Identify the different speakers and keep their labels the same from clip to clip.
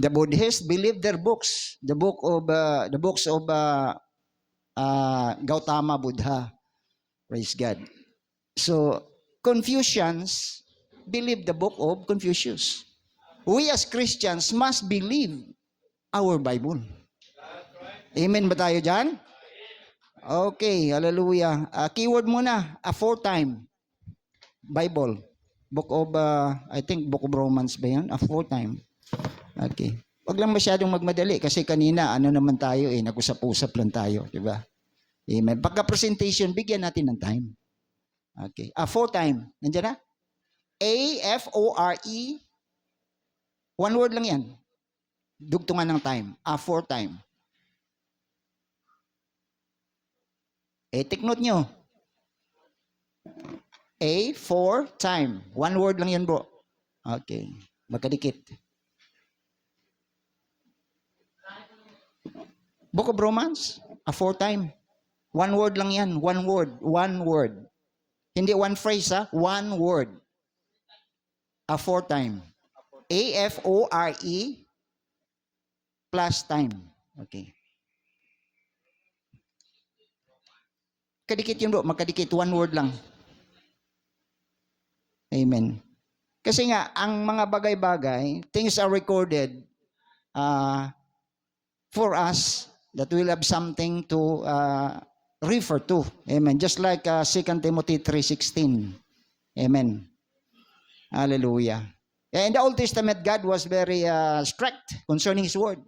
Speaker 1: The Buddhists believe their books, the books of Gautama Buddha. Praise God. So, Confucians believe the book of Confucius. We as Christians must believe our Bible. Amen ba tayo dyan? Okay, hallelujah. Keyword muna, a four-time Bible. Book of, I think Book of Romans ba yan? A four-time. Okay. Wag lang masyadong magmadali kasi kanina, naman tayo nag-usap-usap lang tayo. Diba? Amen. Pagka-presentation, bigyan natin ng time. Okay. A four-time. Nandiyan na? A-F-O-R-E. One word lang yan. Dugtungan ng time. A four-time. Take note nyo. A four-time. One word lang yan, bro. Okay. Magkadikit. Book of Romans, a four-time. One word lang yan. One word. One word. Hindi one phrase, ha? One word. A four-time. A-F-O-R-E plus time. Okay. Kadikit yun, bro. Magkadikit. One word lang. Amen. Kasi nga, ang mga bagay-bagay, things are recorded for us that we'll have something to refer to. Amen. Just like 2 Timothy 3:16. Amen. Hallelujah. In the Old Testament, God was very strict concerning His word.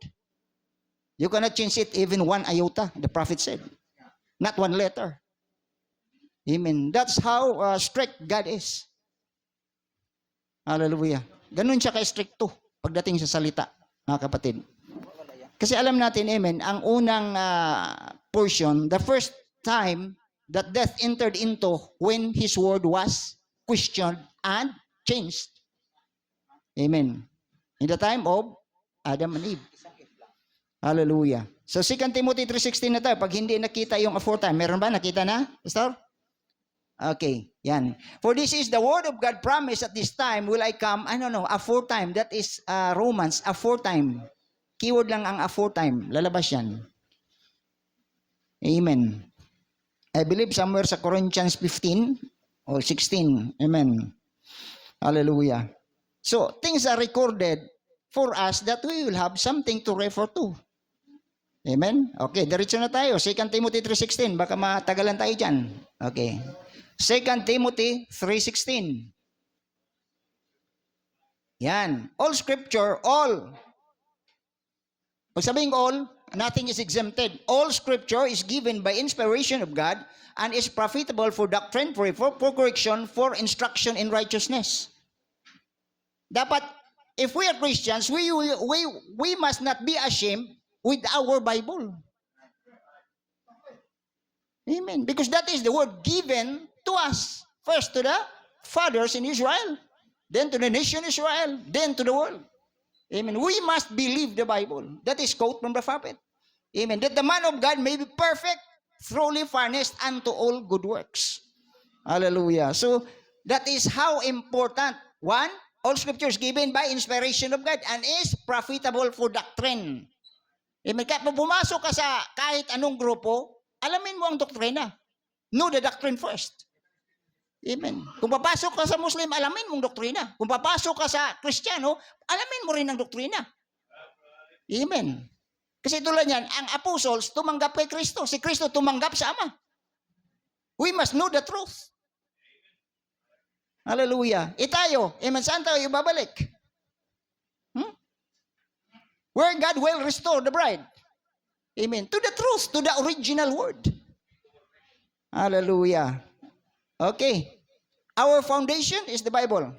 Speaker 1: You cannot change it even one iota, the prophet said. Not one letter. Amen. That's how strict God is. Hallelujah. Ganun siya ka-stricto pagdating sa salita, mga kapatid. Kasi alam natin, amen, ang unang portion, the first time that death entered into when His word was questioned and changed. Amen. In the time of Adam and Eve. Hallelujah. So 2 Timothy 3:16 na tayo. Pag hindi nakita yung aforetime, meron ba? Nakita na, Pastor? Okay, yan. For this is the word of God promised at this time will I come, aforetime. That is Romans, aforetime. Keyword lang ang aforetime. Lalabas yan. Amen. I believe somewhere sa Corinthians 15 or 16. Amen. Hallelujah. So, things are recorded for us that we will have something to refer to. Amen? Okay, diretso na tayo. 2 Timothy 3:16. Baka matagalan tayo dyan. Okay. 2 Timothy 3:16. Yan. All scripture, all. Pag sabihin ko all, nothing is exempted. All scripture is given by inspiration of God and is profitable for doctrine, for correction, for instruction in righteousness. Dapat, if we are Christians, we must not be ashamed with our Bible. Amen. Because that is the word given to us. First to the fathers in Israel, then to the nation Israel, then to the world. Amen. We must believe the Bible. That is quote from the prophet. Amen. That the man of God may be perfect, thoroughly furnished unto all good works. Hallelujah. So, that is how important. One, all scripture is given by inspiration of God and is profitable for doctrine. Amen. Kaya pag pumasok ka sa kahit anong grupo, alamin mo ang doktrina. Know the doctrine first. Amen. Kung papasok ka sa Muslim, alamin mong doktrina. Kung papasok ka sa Kristiyano, alamin mo rin ang doktrina. Amen. Kasi tulad yan, ang apostles tumanggap kay Kristo. Si Kristo tumanggap sa Ama. We must know the truth. Hallelujah. Tayo, amen, saan tayo ibabalik? Where God will restore the bride. Amen. To the truth, to the original word. Hallelujah. Okay. Our foundation is the Bible.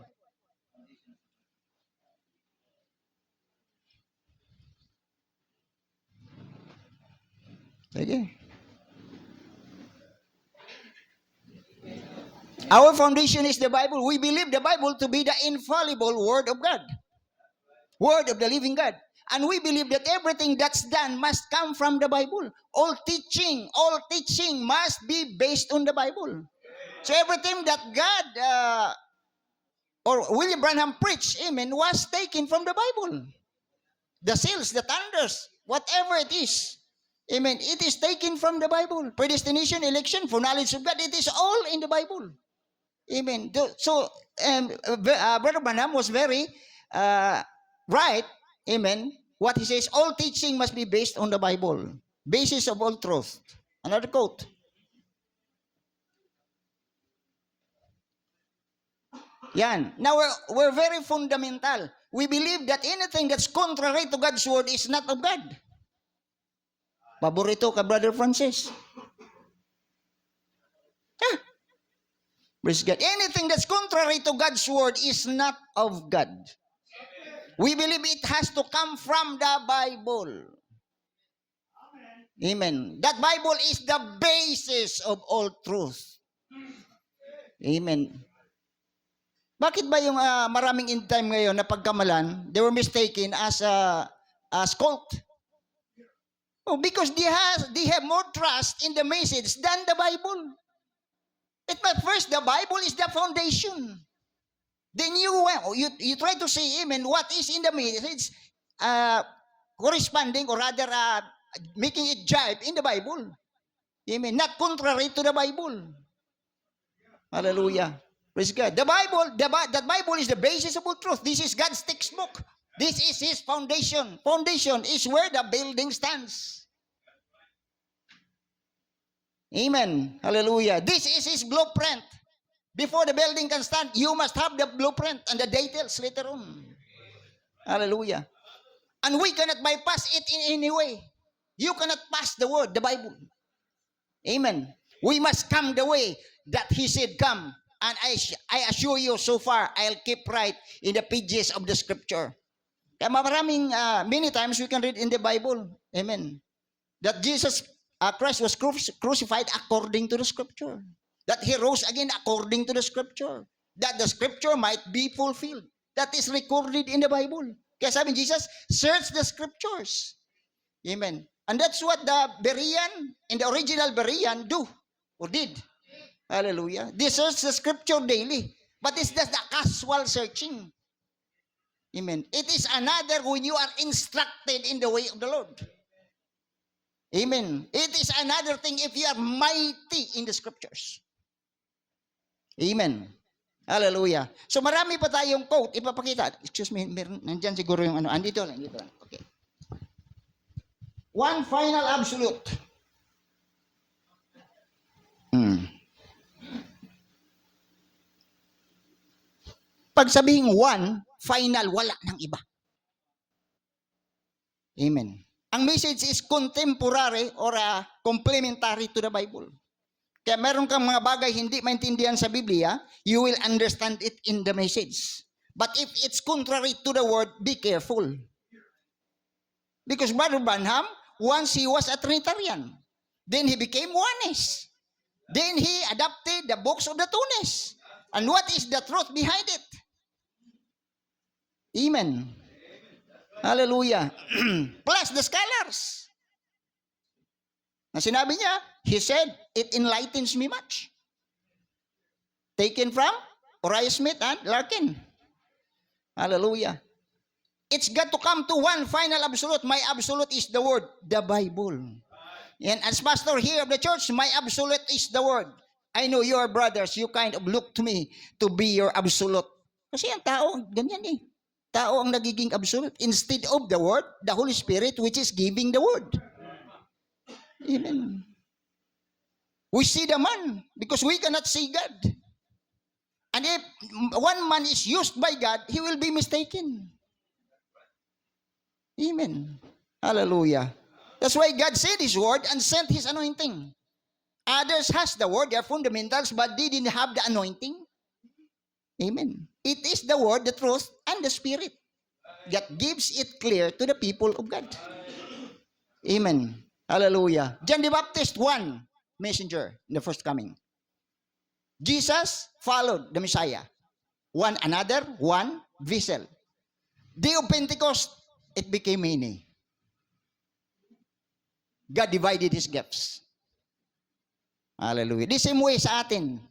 Speaker 1: Okay. Our foundation is the Bible. We believe the Bible to be the infallible word of God. Word of the living God. And we believe that everything that's done must come from the Bible. All teaching must be based on the Bible. So everything that God or William Branham preached, amen, was taken from the Bible. the seals, the thunders, whatever it is. Amen. It is taken from the Bible. Predestination, election, foreknowledge of God, it is all in the Bible. Amen. So, Brother Branham was very right. Amen. What he says, all teaching must be based on the Bible. Basis of all truth. Another quote. Yan. Now, we're very fundamental. We believe that anything that's contrary to God's word is not of God. Paborito ka, Brother Francis. Huh? Praise God. Anything that's contrary to God's word is not of God. We believe it has to come from the Bible. Amen. That Bible is the basis of all truth. Amen. Bakit ba yung maraming end time ngayon na pagkamalan, they were mistaken as cult? Oh, because they have more trust in the message than the Bible. But first, the Bible is the foundation. Then you try to see, amen, what is in the message corresponding or rather making it jive in the Bible. Amen. Not contrary to the Bible. Hallelujah. Praise God. The Bible, that Bible is the basis of all truth. This is God's textbook. This is His foundation. Foundation is where the building stands. Amen. Hallelujah. This is His blueprint. Before the building can stand, you must have the blueprint and the details later on. Hallelujah. And we cannot bypass it in any way. You cannot pass the word, the Bible. Amen. We must come the way that He said come. And I assure you, so far, I'll keep right in the pages of the Scripture. Kaya many times we can read in the Bible, amen, that Jesus Christ was crucified according to the Scripture. That He rose again according to the Scripture. That the Scripture might be fulfilled. That is recorded in the Bible. Kaya sabi Jesus, search the Scriptures. Amen. And that's what the Berean, in the original Berean, do or did. Hallelujah. They search the Scripture daily. But it's just a casual searching. Amen. It is another when you are instructed in the way of the Lord. Amen. It is another thing if you are mighty in the Scriptures. Amen. Hallelujah. So marami pa tayong quote. Ipapakita. Excuse me. Nandyan siguro yung ano. Andito lang. Okay. One final absolute. Pag sabihing one, final, wala ng iba. Amen. Ang message is contemporary or complementary to the Bible. Kaya meron kang mga bagay hindi maintindihan sa Biblia, you will understand it in the message. But if it's contrary to the word, be careful. Because Brother Branham, once he was a Trinitarian. Then he became oneness. Then he adopted the books of the Tunis. And what is the truth behind it? Amen. Hallelujah. Plus the scholars. Na sinabi niya, he said, it enlightens me much. Taken from Uriah Smith and Larkin. Hallelujah. It's got to come to one final absolute. My absolute is the word, the Bible. And as pastor here of the church, my absolute is the word. I know your brothers, you kind of look to me to be your absolute. Kasi ang tao, ganyan eh. Tao ang nagiging absolute. Instead of the word, the Holy Spirit which is giving the word. Amen. We see the man because we cannot see God. And if one man is used by God, he will be mistaken. Amen. Hallelujah. That's why God sent His word and sent His anointing. Others has the word, they are fundamentals, but they didn't have the anointing. Amen. It is the word, the truth, and the Spirit that gives it clear to the people of God. Amen. Hallelujah. John the Baptist, one messenger in the first coming. Jesus followed the Messiah. One another, one vessel. Day of Pentecost, it became many. God divided His gifts. Hallelujah. The same way sa atin.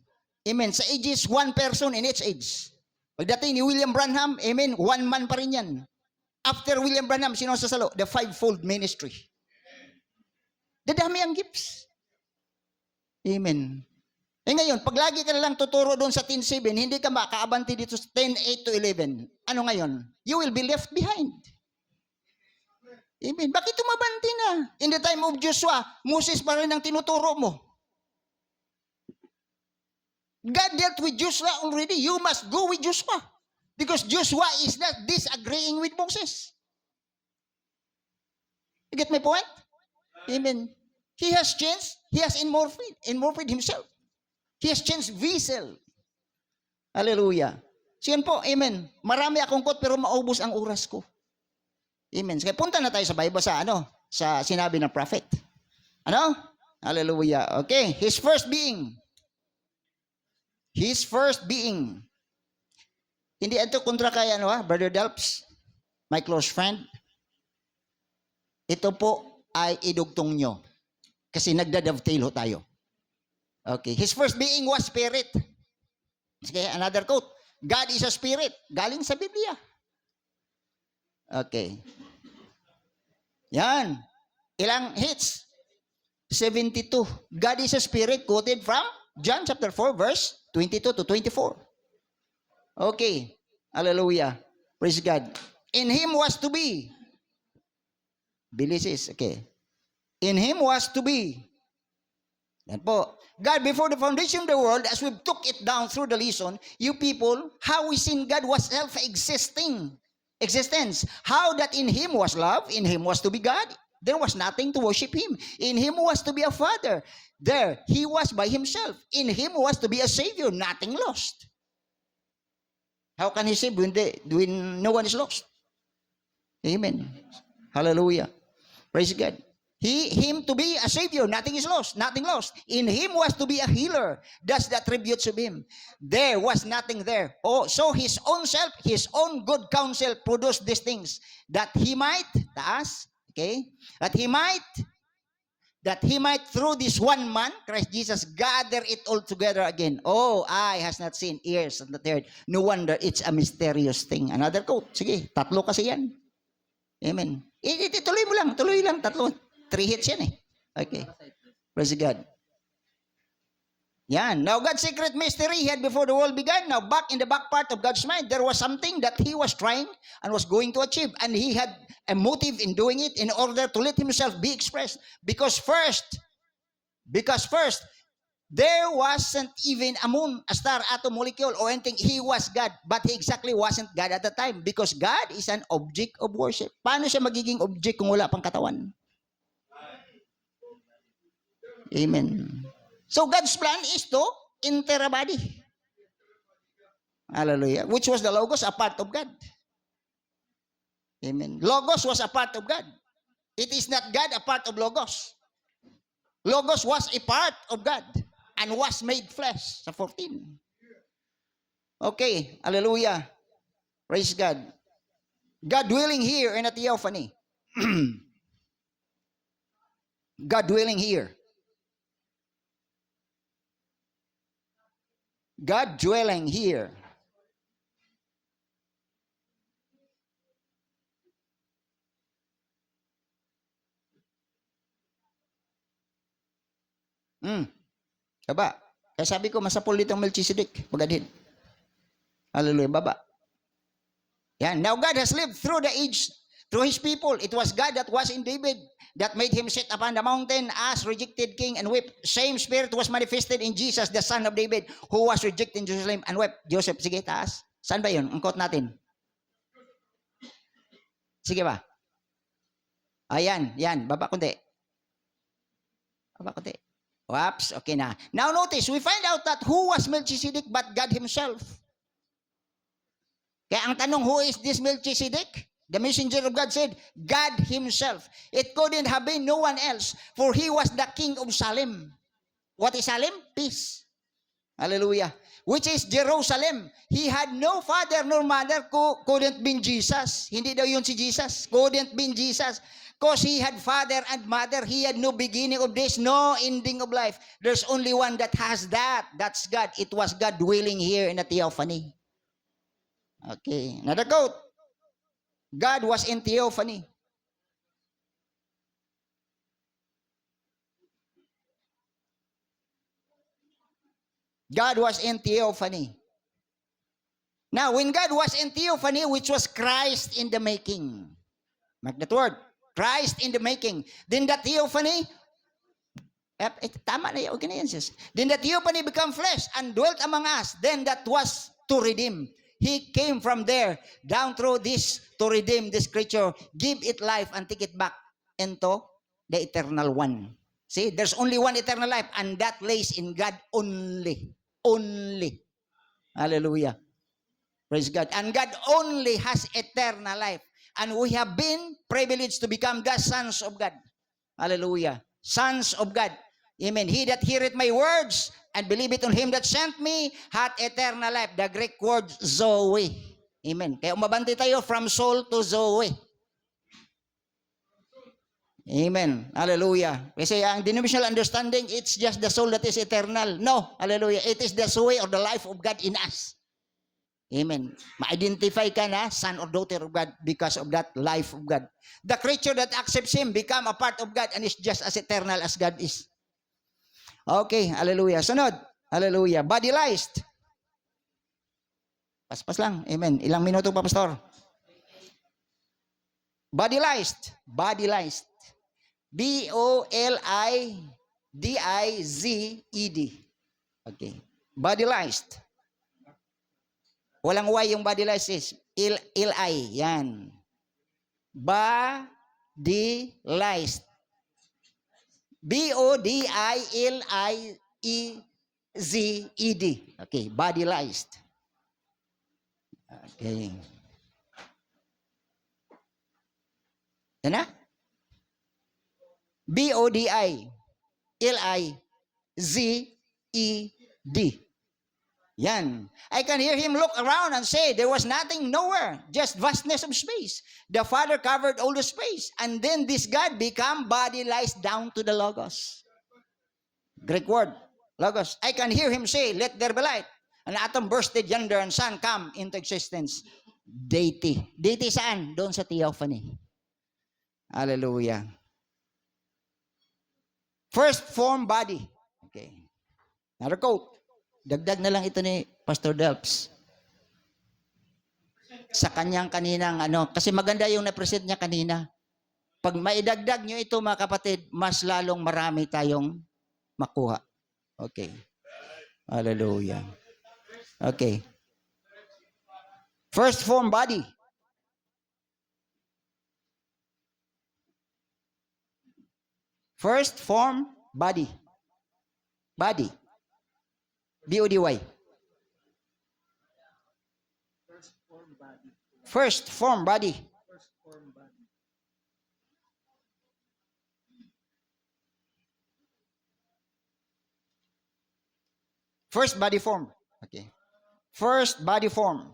Speaker 1: Amen. Sa ages, one person in each age. Pagdating ni William Branham, amen, one man pa rin yan. After William Branham, sino sa salo? The fivefold ministry. Dadami ang gifts. Amen. Ngayon, pag lagi ka na lang tuturo doon sa 10:7, hindi ka makaabanti dito sa 10:8 to 11. Ano ngayon? You will be left behind. Amen. Bakit tumabanti na? In the time of Joshua, Moses pa rin ang tinuturo mo. God dealt with Joshua already. You must go with Joshua. Because Joshua is not disagreeing with Moses. You get my point? Amen. He has changed. He has inmorphed himself. He has changed vessel. Hallelujah. So yan po, amen. Marami akong quote pero maubos ang oras ko. Amen. Kaya punta na tayo sa Bible sa sinabi ng prophet. Ano? Hallelujah. Okay. His first being. Hindi ito kontra kay Brother Delps, my close friend. Ito po ay idugtong nyo. Kasi nagdadovetail tayo. Okay. His first being was spirit. Okay, another quote. God is a spirit. Galing sa Biblia. Okay. Yan. Ilang hits? 72. God is a spirit, quoted from John chapter 4, verse 22 to 24. Okay. Hallelujah. Praise God. In Him was to be. Bilisis. Okay. In Him was to be. Yan po. God, before the foundation of the world, as we took it down through the lesson, you people, how we seen God was self-existing. Existence. How that in Him was love, in Him was to be God. There was nothing to worship Him. In Him was to be a Father. There, He was by Himself. In Him was to be a Savior, nothing lost. How can He save when no one is lost? Amen. Hallelujah. Praise God. Him to be a Savior, nothing is lost, nothing lost. In Him was to be a healer. That's the attributes of Him. There was nothing there. Oh, so His own self, His own good counsel produced these things. That He might, taas, okay? That He might, through this one man, Christ Jesus, gather it all together again. Oh, eye has not seen, ears has not heard. No wonder it's a mysterious thing. Another quote. Sige, tatlo kasi yan. Amen. Tuloy mo lang, tatlo. 3 hits yan eh. Okay. Praise God. Yan. Now, God's secret mystery He had before the world began. Now, back in the back part of God's mind, there was something that He was trying and was going to achieve. And He had a motive in doing it in order to let Himself be expressed. Because first, there wasn't even a moon, a star, atom, molecule, or anything. He was God. But He exactly wasn't God at the time. Because God is an object of worship. Paano siya magiging object kung wala pang katawan? Amen. So God's plan is to enter a body. Hallelujah. Which was the Logos, a part of God. Amen. Logos was a part of God. It is not God a part of Logos. Logos was a part of God and was made flesh. Sa 14. Okay. Hallelujah. Praise God. God dwelling here in a theophany. God dwelling here. God dwelling here. Baba. Kaya sabi ko, masapol dito ang Melchizedek. Magadhin. Hallelujah. Baba. Yan. Now God has lived through the age, through His people. It was God that was in David, that made him sit upon the mountain as rejected king and wept. Same spirit was manifested in Jesus, the son of David, who was rejected in Jerusalem and wept. Joseph, sige, taas. Saan ba yun? Ang quote natin. Sige ba? Ayan, yan. Baba kundi. Baba kundi. Whoops, okay na. Now notice, we find out that who was Melchizedek but God Himself. Kaya ang tanong, who is this Melchizedek? The messenger of God said, God Himself. It couldn't have been no one else, for He was the king of Salem. What is Salem? Peace. Hallelujah. Which is Jerusalem. He had no father nor mother, couldn't be Jesus. Hindi daw yun si Jesus. Couldn't be Jesus. Because He had father and mother. He had no beginning of this, no ending of life. There's only one that has that. That's God. It was God dwelling here in a theophany. Okay. Another quote. God was in theophany. God was in theophany. Now, when God was in theophany, which was Christ in the making. Mark that word. Christ in the making. Then that theophany, tama na yan, okay na yan, sis. Then that theophany become flesh and dwelt among us. Then that was to redeem. He came from there down through this to redeem this creature, give it life and take it back into the eternal one. See, there's only one eternal life and that lays in God only. Only. Hallelujah. Praise God. And God only has eternal life. And we have been privileged to become the sons of God. Hallelujah. Sons of God. Amen. He that heareth my words and believeth on him that sent me hath eternal life. The Greek word Zoe. Amen. Kaya umabante tayo from soul to Zoe. Amen. Hallelujah. Kasi ang denominational understanding, it's just the soul that is eternal. No. Hallelujah. It is the Zoe or the life of God in us. Amen. Ma-identify ka na son or daughter of God because of that life of God. The creature that accepts Him become a part of God and is just as eternal as God is. Okay. Hallelujah. Sunod. Hallelujah. Bodilized. Pas-pas lang. Amen. Ilang minuto pa, Pastor? Bodilized. Bodilized. B-O-L-I-D-I-Z-E-D. Okay. Bodilized. Walang Y yung bodilized is il-I. Yan. Bodilized. B-O-D-I-L-I-E-Z-E-D. Okay. Bodilized. Okay. Yan na? B-O-D-I-L-I-Z-E-D. Yan. I can hear him look around and say, there was nothing nowhere, just vastness of space. The Father covered all the space. And then this God become bodilized down to the Logos. Greek word, Logos. I can hear him say, let there be light. An atom bursted yonder and sun come into existence. Deity. Deity saan? Doon sa theophany. Hallelujah. First form body. Okay. Another quote. Dagdag na lang ito ni Pastor Delps. Sa kanyang kaninang kasi maganda yung na-present niya kanina. Pag maidagdag nyo ito mga kapatid, mas lalong marami tayong makuha. Okay. Hallelujah. Okay. First form body. First form body. Body. B-O-D-Y. First form body. First body form. Okay. First body form.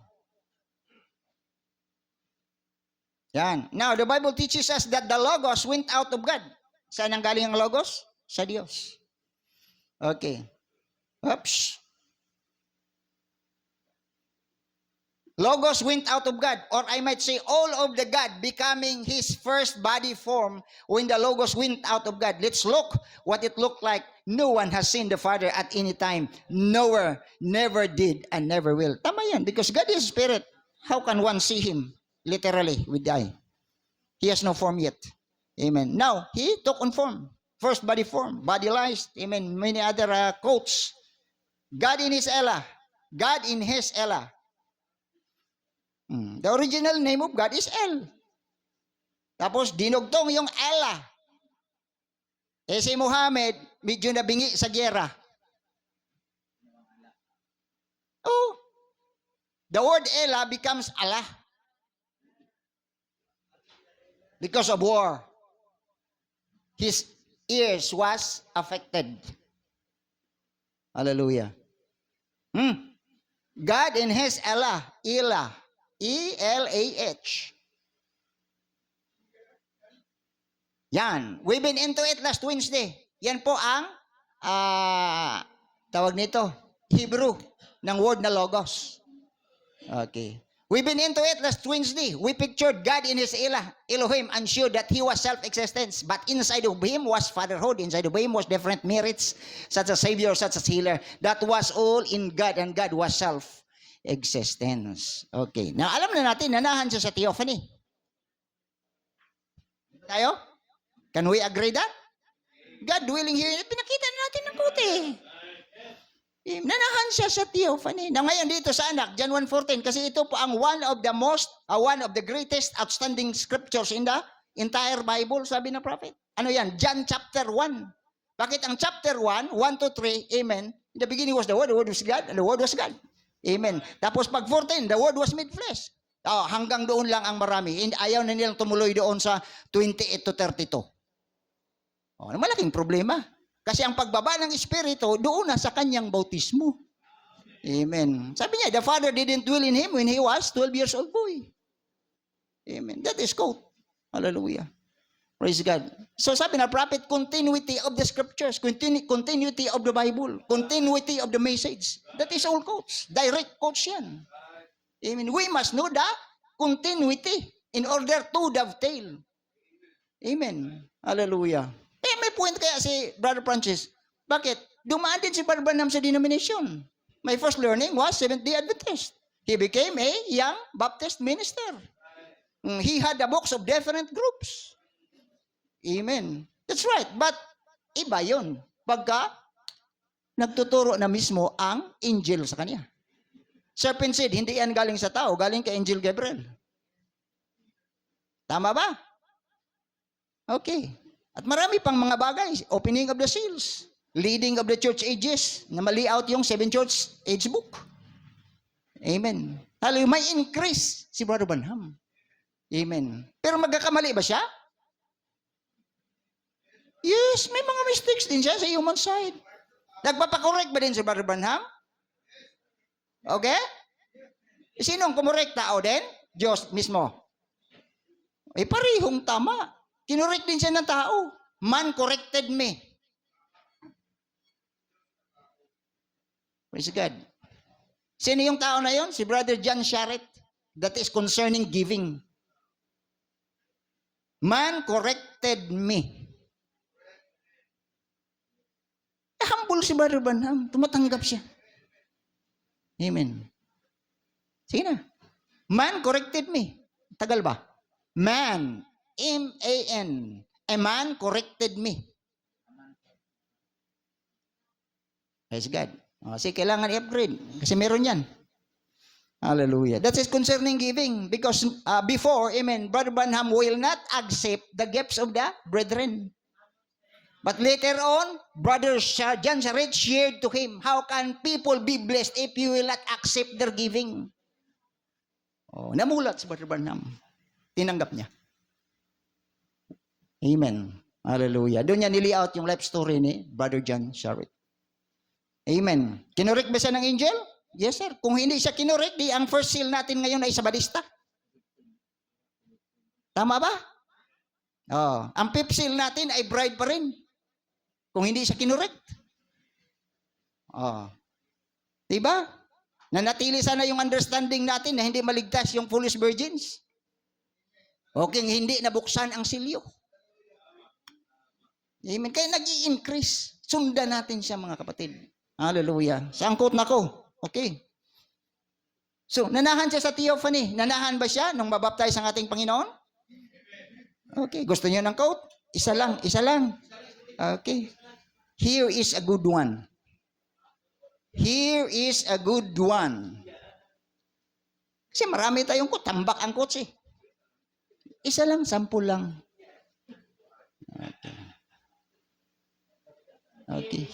Speaker 1: Yan. Now, the Bible teaches us that the Logos went out of God. Saan ang galing ang Logos? Sa Diyos. Okay. Oops. Logos went out of God, or I might say all of the God becoming His first body form when the Logos went out of God. Let's look what it looked like. No one has seen the Father at any time. Nowhere, never did, and never will. Tama yan, because God is Spirit. How can one see Him? Literally, with the eye. He has no form yet. Amen. Now, He took on form. First body form, bodilized. Amen. Many other quotes. God in His Ella. God in His Ella. The original name of God is El. Tapos dinugtong yung Ella. Eh si Muhammad, medyo nabingi sa gyera. Oh. The word Ella becomes Allah. Because of war. His ears was affected. Hallelujah. God in His Ella. Elah. E-L-A-H. Yan. We've been into it last Wednesday. Yan po ang tawag nito, Hebrew ng word na Logos. Okay. We've been into it last Wednesday. We pictured God in His Elohim and showed that He was self-existence. But inside of Him was fatherhood. Inside of Him was different merits, such as Savior, such as Healer. That was all in God, and God was self-existence. Okay. Now, alam na natin, nanahan siya sa theophany. Tayo? Can we agree that? God dwelling here, pinakita na natin ng puti. Nanahan siya sa theophany. Na ngayon dito sa anak, John 1:14, kasi ito po ang one of the greatest outstanding scriptures in the entire Bible, sabi ng prophet. Ano yan? John chapter 1. Bakit ang chapter 1, 1 to 3, amen, in the beginning was the Word was God, and the Word was God. Amen. Tapos pag 14, the Word was made flesh. Hanggang doon lang ang marami. Ayaw na nilang tumuloy doon sa 28 to 32. Malaking problema. Kasi ang pagbaba ng Espiritu, doon na sa kanyang bautismo. Amen. Sabi niya, the Father didn't dwell in Him when He was 12 years old boy. Amen. That is quote. Hallelujah. Praise God. So sabi na prophet, continuity of the scriptures, continuity of the Bible, continuity of the message. That is all quotes. Direct quotes yan. Amen. We must know the continuity in order to dovetail. Amen. Hallelujah. May point kaya si Brother Francis. Bakit? Dumaan din si Brother Branham sa denomination. My first learning was Seventh-day Adventist. He became a young Baptist minister. He had the books of different groups. Amen. That's right. But iba yun. Pagka nagtuturo na mismo ang angel sa kanya. Serpent seed, hindi yan galing sa tao, galing kay Angel Gabriel. Tama ba? Okay. At marami pang mga bagay. Opening of the seals. Leading of the church ages. Na mali-out yung 7 church age book. Amen. Hallelujah. May increase si Brother Branham. Amen. Pero magkakamali ba siya? Yes, may mga mistakes din siya sa human side. Nagpapakorek ba din si Brother Branham? Okay? Sinong kumurek? Tao din? Diyos mismo. Parehong tama. Kinurek din siya ng tao. Man corrected me. Praise God. Sino yung tao na yon? Si Brother John Sharrett. That is concerning giving. Man corrected me. Humble si Brother Branham. Tumatanggap siya. Amen. Sige na. Man corrected me. Tagal ba? Man. M-A-N. A man corrected me. Praise God. Kasi kailangan i-upgrade. Kasi meron yan. Hallelujah. That is concerning giving. Because before, amen, Brother Branham will not accept the gifts of the brethren. But later on, Brother John Sharrett shared to him, how can people be blessed if you will not accept their giving? Namulat si Brother Branham. Tinanggap niya. Amen. Hallelujah. Doon niya nili-out yung life story ni Brother John Sharrett. Amen. Kinurek ba siya ng angel? Yes, sir. Kung hindi siya kinurek, di ang first seal natin ngayon ay Sabadista. Tama ba? Ang fifth seal natin ay bride pa rin. Kung hindi siya kinurek. Diba? Nanatili sana yung understanding natin na hindi maligtas yung foolish virgins. Okay, hindi nabuksan ang silyo. Amen. Kaya nag-i-increase. Sundan natin siya, mga kapatid. Hallelujah. Sangkot na ko. Okay. So, nanahan siya sa theophany. Nanahan ba siya nung mabaptize ang ating Panginoon? Okay. Gusto niyo ng quote? Isa lang. Okay. Here is a good one. Here is a good one. Kasi marami tayong quote. Tambak ang quotes eh. Isa lang, 10 lang. Okay. Okay.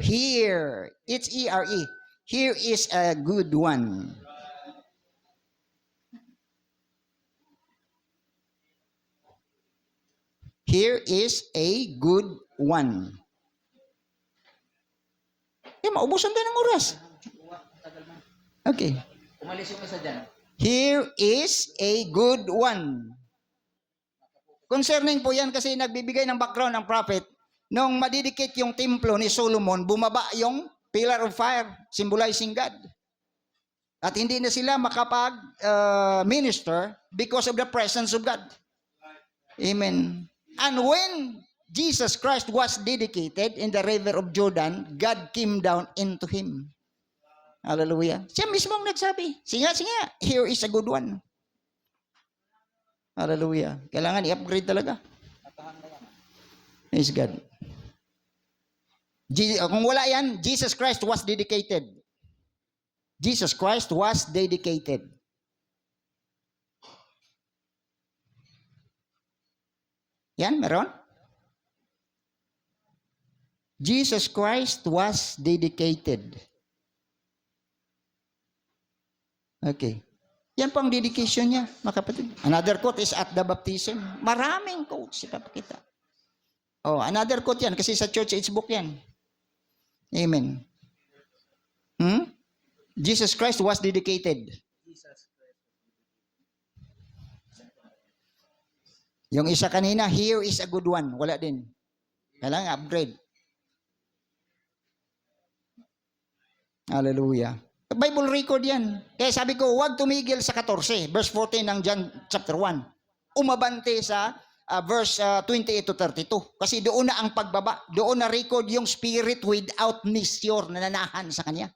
Speaker 1: Here. It's E-R-E. Here is a good one. Here is a good one. Maubusan tayo ng oras. Okay.
Speaker 2: Umalis yung isa dyan.
Speaker 1: Here is a good one. Concerning po yan kasi nagbibigay ng background ng prophet. Nung madidikit yung templo ni Solomon, bumaba yung pillar of fire, symbolizing God. At hindi na sila makapag-minister because of the presence of God. Amen. And when Jesus Christ was dedicated in the river of Jordan, God came down into him. Hallelujah. Siya mismo ang nagsabi, Singa, here is a good one. Hallelujah. Kailangan i-upgrade talaga. Praise God. Kung wala yan, Jesus Christ was dedicated. Jesus Christ was dedicated. Yan, meron? Jesus Christ was dedicated. Okay. Yan po ang dedication niya, mga kapatid. Another quote is at the baptism. Maraming quotes ipapakita. Oh, another quote yan kasi sa church age book yan. Amen. Jesus Christ was dedicated. Yung isa kanina, here is a good one. Wala din. Kailangan upgrade. Hallelujah. Bible record yan. Kaya sabi ko, huwag tumigil sa 14, verse 14 ng John chapter 1. Umabante sa verse 28 to 32. Kasi doon na ang pagbaba. Doon na record yung spirit without measure na nanahan sa kanya.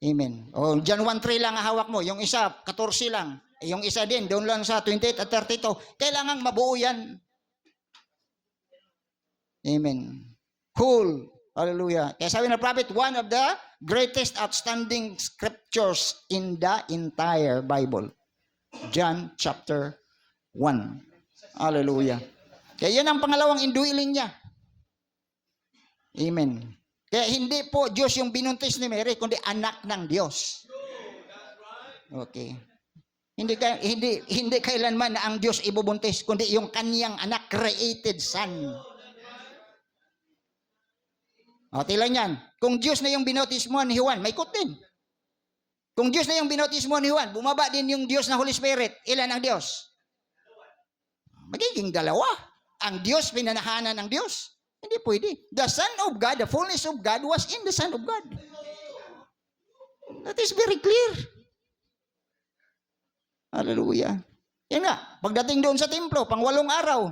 Speaker 1: Amen. O, John 1:3 lang ang hawak mo. Yung isa, 14 lang. Yung isa din, doon lang sa 28 at 32. Kailangang mabuo yan. Amen. Whole. Hallelujah. Kaya sabi ng prophet, one of the greatest outstanding scriptures in the entire Bible. John chapter 1. Hallelujah. Kaya yan ang pangalawang indwelling niya. Amen. Kaya hindi po Diyos yung binuntis ni Mary, kundi anak ng Diyos. Okay. Hindi kailanman na ang Diyos ibubuntis, kundi yung kanyang anak, created son. O, tilan yan. Kung Diyos na yung binautismo ni Juan, may ikot din. Kung Diyos na yung binautismo ni Juan, bumaba din yung Diyos na Holy Spirit. Ilan ang Diyos? Magiging dalawa. Ang Diyos, pinanahanan ng Diyos. Hindi pwede. The Son of God, the fullness of God was in the Son of God. That is very clear. Hallelujah. Yan nga, pagdating doon sa templo, pang 8 araw,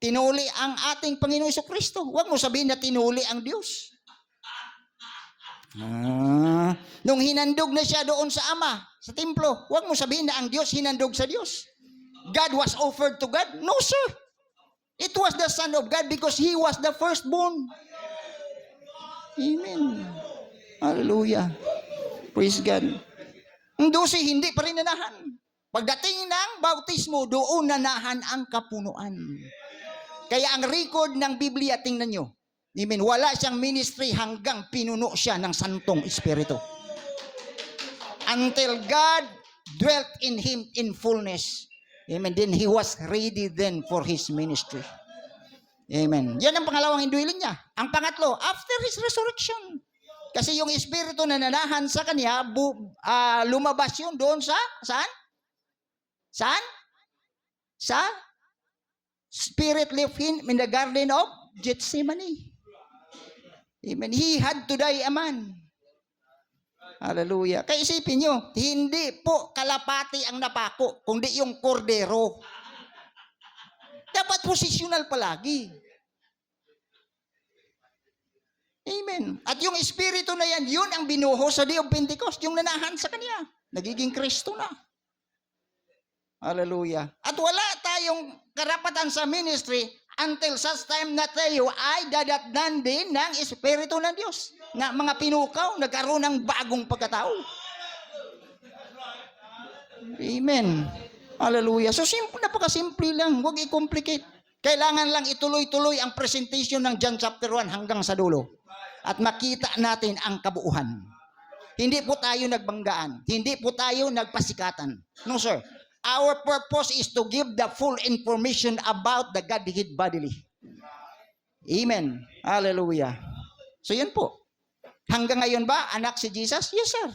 Speaker 1: tinuli ang ating Panginoong Jesucristo. Huwag mo sabihin na tinuli ang Diyos. Nung hinandog na siya doon sa Ama, sa templo, huwag mo sabihin na ang Diyos hinandog sa Diyos. God was offered to God? No, sir. It was the Son of God because He was the firstborn. Amen. Hallelujah. Praise God. Ang 12, hindi pa rin nanahan. Pagdating ng bautismo, doon nanahan ang kapunuan. Kaya ang record ng Biblia, tingnan nyo. Amen. Wala siyang ministry hanggang pinuno siya ng Santong Espiritu. Until God dwelt in him in fullness. Amen. Then he was ready then for his ministry. Amen. Yan ang pangalawang indwelling niya. Ang pangatlo, after his resurrection. Kasi yung Espiritu na nanahan sa kanya, lumabas yun doon sa, saan? Saan? Sa Spirit left him in the garden of Gethsemane. Amen. He had to die a man. Hallelujah. Kaya isipin nyo, hindi po kalapati ang napako, kundi yung kordero. Dapat positional palagi. Amen. At yung Espiritu na yan, yun ang binuho sa Day of Pentecost, yung nanahan sa kanya. Nagiging Kristo na. Hallelujah. At wala tayong karapatan sa ministry until such time na tayo ay dadatnan din ng Espiritu ng Diyos. Na mga pinukaw, nagkaroon ng bagong pagkatao. Amen. Hallelujah. So, napakasimple lang. Huwag i-complicate. Kailangan lang ituloy-tuloy ang presentation ng John chapter 1 hanggang sa dulo. At makita natin ang kabuuhan. Hindi po tayo nagbanggaan. Hindi po tayo nagpasikatan. No, sir. Our purpose is to give the full information about the Godhead bodily. Amen. Hallelujah. So, yan po. Hanggang ngayon ba, anak si Jesus? Yes, sir.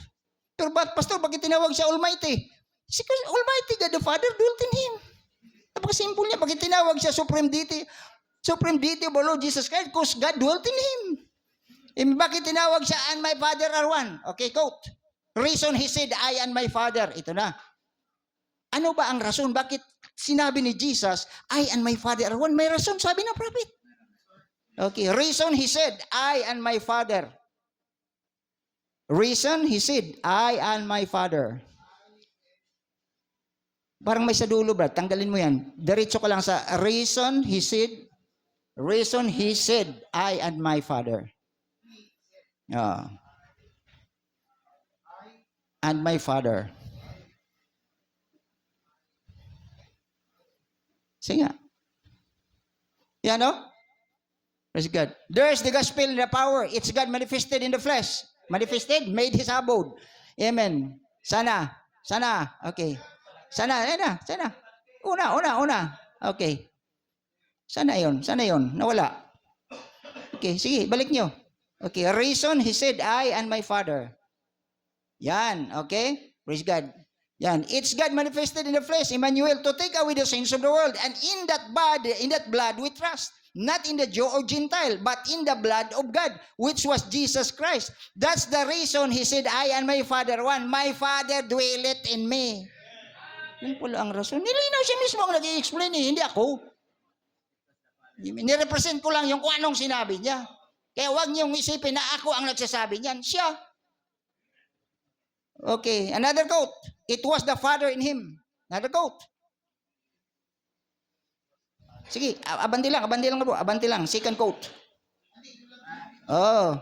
Speaker 1: Pero pastor, bakit tinawag siya Almighty? Because Almighty God the Father dwelt in Him. Napakasimple niya. Bakit tinawag siya Supreme Deity of our Lord Jesus Christ? Because God dwelt in Him. Bakit tinawag siya and my Father are one? Okay, quote. Reason he said, I and my Father. Ito na. Ano ba ang rason? Bakit sinabi ni Jesus, I and my Father are one? May rason, sabi ng prophet. Okay, reason he said, I and my Father. Reason he said, I and my Father. Parang may sa dulo, Brad. Tanggalin mo yan. Diretso ka lang sa reason he said, I and my Father. And my Father. Sige nga. Yan, no? Praise God. There's the gospel and the power. It's God manifested in the flesh. Manifested, made His abode. Amen. Sana. Okay. Sana. Una. Okay. Sana yon. Nawala. Okay, sige, balik nyo. Okay, reason, he said, I and my Father. Yan, okay? Praise God. Yan, it's God manifested in the flesh, Emmanuel, to take away the sins of the world. And in that blood we trust. Not in the Jew or Gentile, but in the blood of God, which was Jesus Christ. That's the reason he said, I and my Father one. My Father dwelleth in me. Yun pala ang rason. Nilinaw siya mismo ang nag-i-explain hindi ako. Nirepresent ko lang yung kung anong sinabi niya. Kaya huwag niyong isipin na ako ang nagsasabi niyan. Siya. Okay, another quote. It was the Father in him. Another quote. Sige, abanti lang bro. Abanti lang. Second quote. Oh.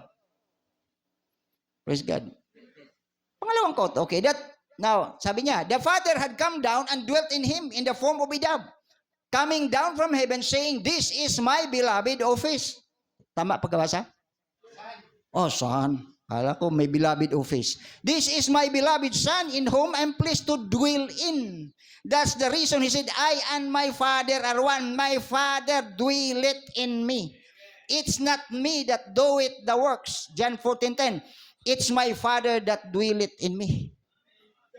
Speaker 1: Praise God. Pangalawang quote. Okay, now, sabi niya, the Father had come down and dwelt in him in the form of a dove, coming down from heaven, saying, this is my beloved office. Tama pagkabasa? Oh, son. Kala ko may beloved office. This is my beloved Son in whom I'm pleased to dwell in. That's the reason he said, I and my Father are one. My Father dwelleth in me. It's not me that doeth the works. John 14:10. It's my Father that dwelleth in me.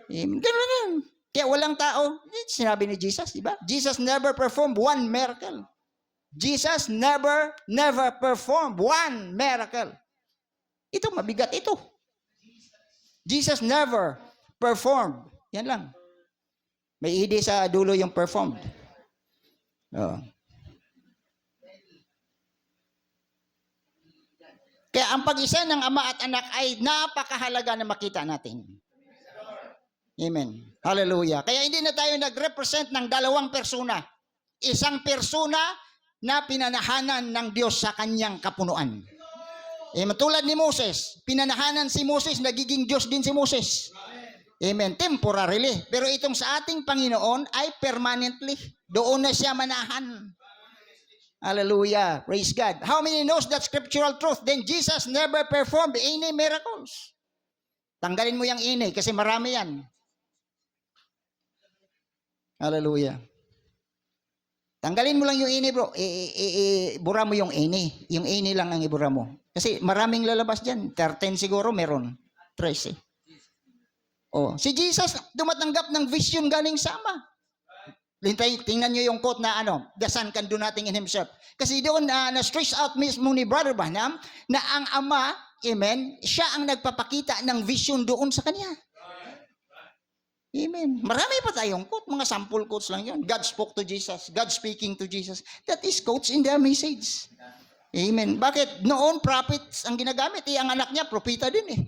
Speaker 1: Ganun yan. Kaya walang tao. Sinabi ni Jesus, di ba? Jesus never performed one miracle. Jesus never performed one miracle. Ito, mabigat ito. Jesus never performed. Yan lang. May ID sa dulo yung performed. Oh. Kaya ang pag-isa ng Ama at Anak ay napakahalaga na makita natin. Amen. Hallelujah. Kaya hindi na tayo nag-represent ng dalawang persona. Isang persona na pinanahanan ng Diyos sa kanyang kapunuan. Tulad ni Moses, pinanahanan si Moses, nagiging Diyos din si Moses. Amen. Temporarily. Pero itong sa ating Panginoon ay permanently. Doon na siya manahan. Hallelujah. Praise God. How many knows that scriptural truth? Then Jesus never performed any miracles. Tanggalin mo yung ini kasi marami yan. Hallelujah. Tanggalin mo lang yung ini, bro. Ibura mo yung ini. Yung ini lang ang ibura mo. Kasi maraming lalabas dyan. 13 siguro meron. 13. Oh, si Jesus dumatanggap ng vision galing sa Ama. Tingnan nyo yung quote na the Son can do nothing in Himself. Kasi doon na-stress out mismo ni Brother Branham na ang Ama, amen, siya ang nagpapakita ng vision doon sa Kanya. Amen. Marami pa tayong quote, mga sample quotes lang yun. God spoke to Jesus. God speaking to Jesus. That is quotes in the message. Amen. Bakit? Noon, prophets ang ginagamit. Ang anak niya, propita din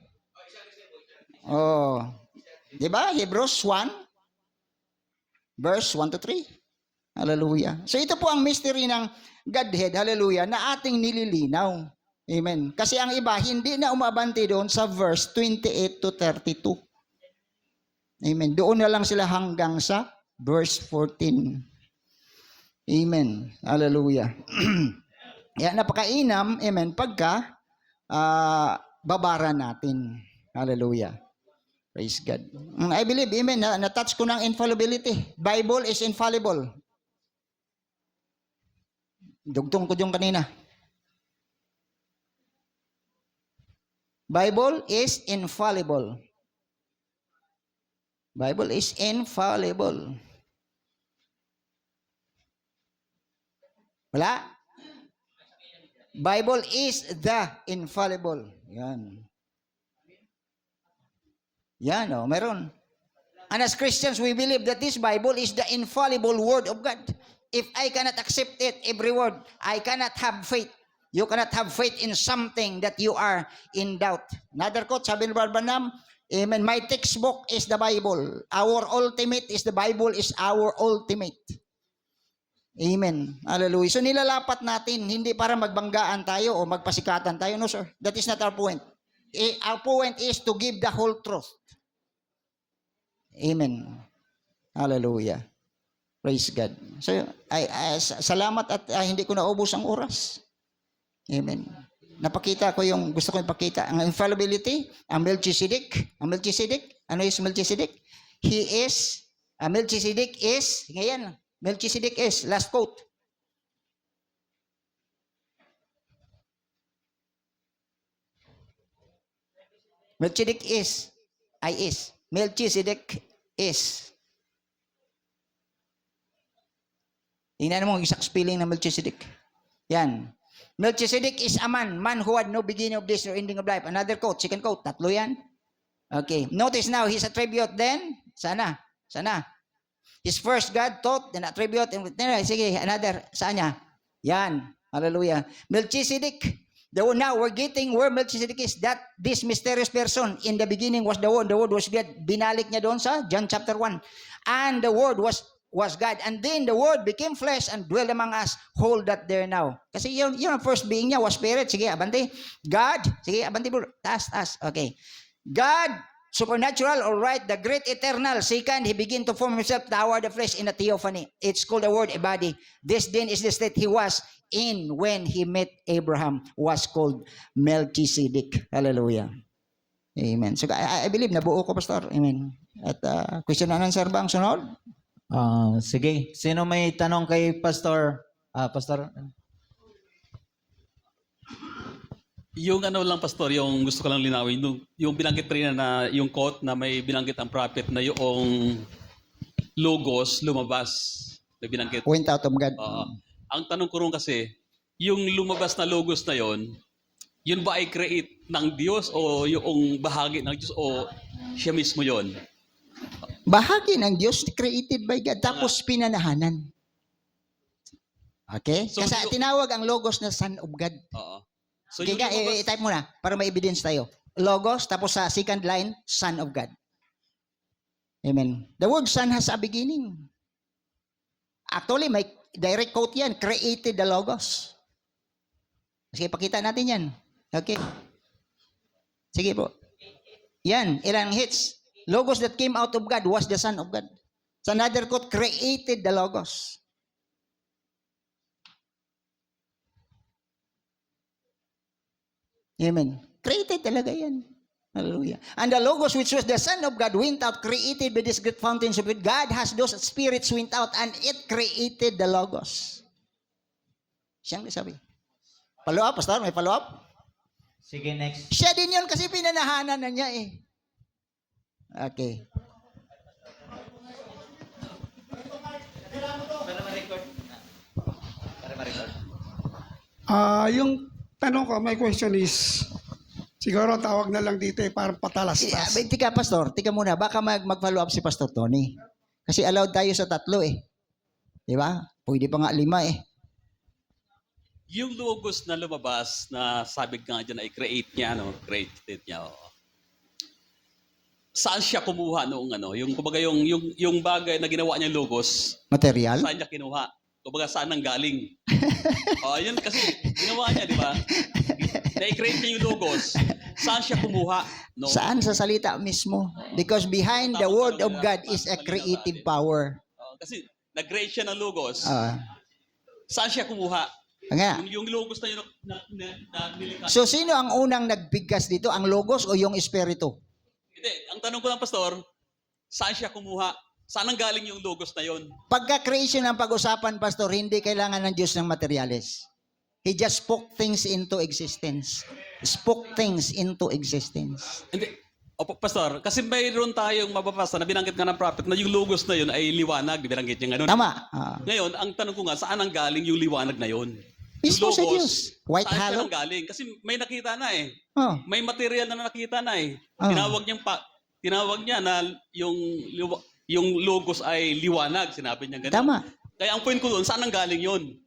Speaker 1: Oh. Diba? Hebrews 1, verse 1-3. Hallelujah. So ito po ang mystery ng Godhead, hallelujah, na ating nililinaw. Amen. Kasi ang iba, hindi na umabante doon sa verse 28-32. Amen. Doon na lang sila hanggang sa verse 14. Amen. Hallelujah. Yan, napakainam, amen, pagka babara natin. Hallelujah. Praise God. I believe, amen, na-touch ko ng infallibility. Bible is infallible. Dugtong ko yung kanina. Bible is infallible. Bible is infallible. Wala? Bible is the infallible. Yan. Yan, meron. And as Christians, we believe that this Bible is the infallible Word of God. If I cannot accept it, every word, I cannot have faith. You cannot have faith in something that you are in doubt. Another quote, sabi ni Brother Branham, amen, my textbook is the Bible. Our ultimate is the Bible is our ultimate. Amen. Hallelujah. So nilalapat natin, hindi para magbanggaan tayo o magpasikatan tayo. No, sir. That is not our point. Our point is to give the whole truth. Amen. Hallelujah. Praise God. So, salamat at hindi ko naubos ang oras. Amen. Napakita ko yung gusto ko ipakita. Ang infallibility, ang Melchizedek. Ang Melchizedek, ano is Melchizedek? Melchizedek is, ngayon, Melchizedek is, last quote. Melchizedek is, Melchizedek is. Tingnan mo ang exact spelling ng Melchizedek. Yan. Melchizedek is a man who had no beginning of this or ending of life. Another quote, second quote, tatlo yan. Okay. Notice now, his attribute then, sana. His first God taught, then attribute, and sige, another, saan niya? Yan. Hallelujah. Melchizedek, now we're getting where Melchizedek is, that this mysterious person, in the beginning was the Word was God. Binalik niya doon sa John chapter 1. And the Word was God. And then the Word became flesh and dwelled among us. Hold that there now. Kasi yun ang first being niya was spirit. Sige, abante. God. Sige, abante bro. Taas. Okay. God, supernatural, all right. The great eternal. Second, he began to form himself toward the flesh in a theophany. It's called the Word, a body. This then is the state he was in when he met Abraham, was called Melchizedek. Hallelujah. Amen. So I believe nabuo ko, Pastor. Amen. At question and answer ba ang sunod?
Speaker 2: Sige. Sino may tanong kay Pastor? Pastor?
Speaker 3: Yung ano lang, Pastor, yung gusto ko lang linawin, yung binanggit rin na yung quote na may binanggit ang prophet na yung logos lumabas na binanggit.
Speaker 1: Point out of God.
Speaker 3: Ang tanong ko rin kasi, yung lumabas na logos na yun ba ay create ng Diyos o yung bahagi ng Diyos o siya mismo yon?
Speaker 1: Bahagi ng Diyos created by God, tapos pinanahanan. Okay?
Speaker 3: So,
Speaker 1: kasi tinawag ang logos na Son of God.
Speaker 3: So
Speaker 1: okay, i-type mo na para may evidence tayo. Logos, tapos sa second line, Son of God. Amen. The word Son has a beginning. Actually, may direct quote yan. Created the logos. Sige, pakita natin yan. Okay. Sige po. Yan, ilang hits. Logos that came out of God was the Son of God. Sa another quote, created the logos. Amen. Created talaga yan. Hallelujah. And the logos which was the Son of God went out, created by this great fountains of it. God has those spirits went out and it created the logos. Siyang sabi. Follow up, Pastor? May follow up?
Speaker 2: Sige, next.
Speaker 1: Siya din yun kasi pinanahanan na niya eh. Okay.
Speaker 4: Yung tanong ko, my question is, siguro tawag na lang dito para patalastas.
Speaker 1: Tika, Pastor. Tika muna. Baka mag-follow up si Pastor Tony. Kasi allowed tayo sa 3 eh. Di ba? Pwede pa nga 5 eh.
Speaker 3: Yung logos na lumabas na sabi nga dyan ay created niya. Saan siya kumuha noong yung kumbaga yung bagay na ginawa niya logos?
Speaker 1: Material?
Speaker 3: Saan niya kinuha? Kumbaga saan nang galing? Yun kasi ginawa niya, di ba? Na-create niya yung logos. Saan siya kumuha? No?
Speaker 1: Saan? Sa salita mismo. Because behind the word of God is a creative power.
Speaker 3: Kasi nag-create siya ng logos. Saan siya kumuha?
Speaker 1: Nga.
Speaker 3: Yung logos na yun na nilikha.
Speaker 1: So, sino ang unang nagbigkas dito? Ang logos o yung espiritu?
Speaker 3: Hindi. Ang tanong ko lang, Pastor, saan siya kumuha? Saan ang galing yung logos na yun?
Speaker 1: Pagka-creation ng pag-usapan, Pastor, hindi kailangan ng Diyos ng materyales. He just spoke things into existence. Spoke things into existence.
Speaker 3: Hindi. Pastor, kasi mayroon tayong mababasa na binanggit nga ng prophet na yung logos na yun ay liwanag. Binanggit niya ganun.
Speaker 1: Tama.
Speaker 3: Ngayon, ang tanong ko nga, saan ang galing yung liwanag na yun?
Speaker 1: Mismo sa Diyos. White
Speaker 3: saan
Speaker 1: hollow.
Speaker 3: siya nang galing? Kasi may nakita na eh.
Speaker 1: Oh.
Speaker 3: May material na nakita na eh.
Speaker 1: Oh.
Speaker 3: tinawag niya na yung logos ay liwanag. Sinabi niya ganun.
Speaker 1: Tama.
Speaker 3: Kaya ang point ko doon, saan nanggaling yun?